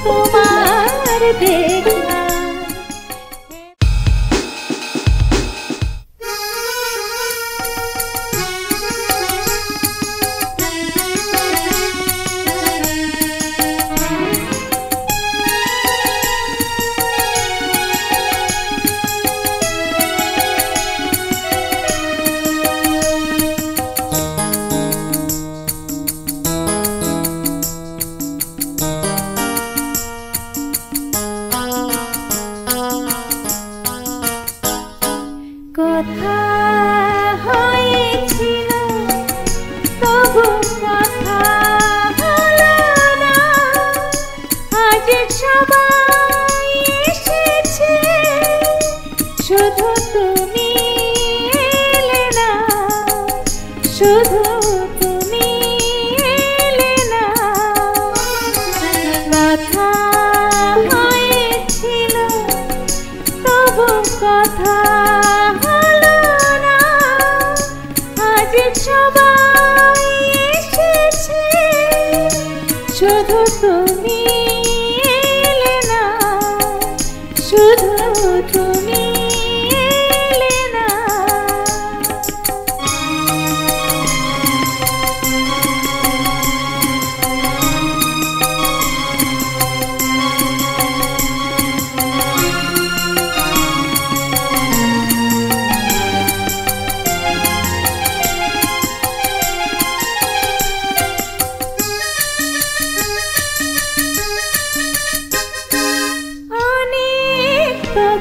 তোমার দেখা। কথা হয়েছিল তবু কথা হলো না, আজ সবাই এসেছে শুধু তুমি এলে না, শুধু তুমি এলে না। কথা হয়েছিল তবু কথা সবাই এসেছে শুধু তুমি এলে না, শুধু তুমি এলে না।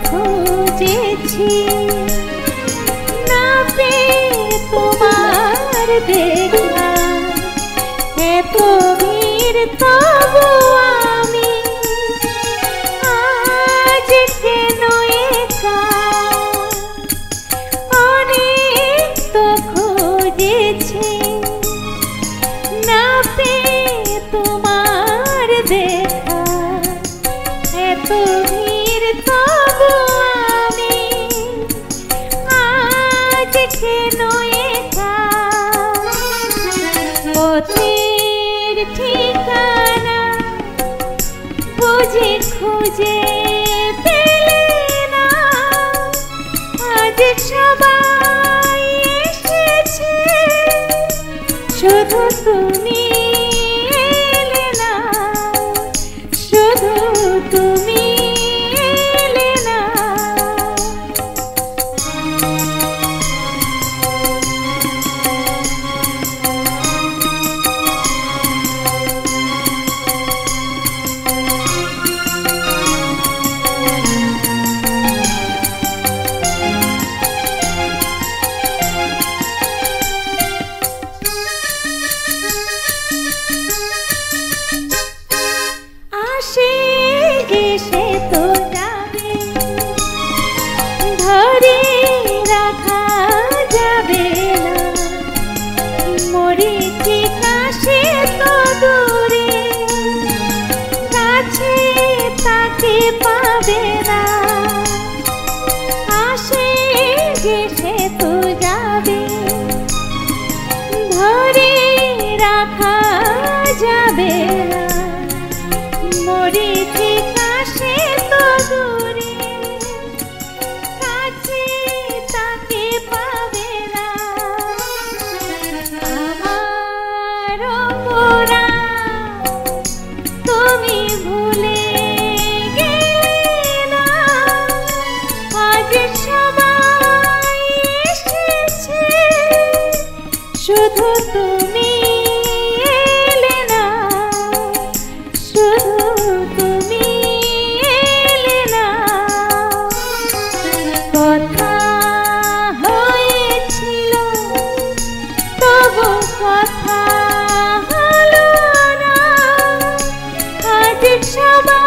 খুঁজেছি না পেয়ে তোমার দেখা, এত ভিড় তবু আমি আজ কেন একা। অনেক তো খুঁজেছি না পেয়ে তোমার দেখা, এত ভিড় তবু আমি আজ কেন একা। পথের ঠিকানা বুঝে খুঁজে পেলে না, আজ সবাই এসেছে শুধু তুমি এলে না, শুধু তুমি এলে না। আসে এসে তো যাবে, ধরে রাখা যাবে না, মরেছি কাছে তো দূরে, কাছে তাকে পাবে না। আসে এসে তো যাবে, ধরে রাখা যাবে না, মরেছি কাছে তো দূরে, কাছে তাকে পাবে না। আমার মোরা তুমি ভুলে গেলে না, আজ সবাই এসেছে শুধু তুমি এলে না, শুধু তুমি এলে না। কথা হয়েছিল তবু কথা হলো না, আজ সবাই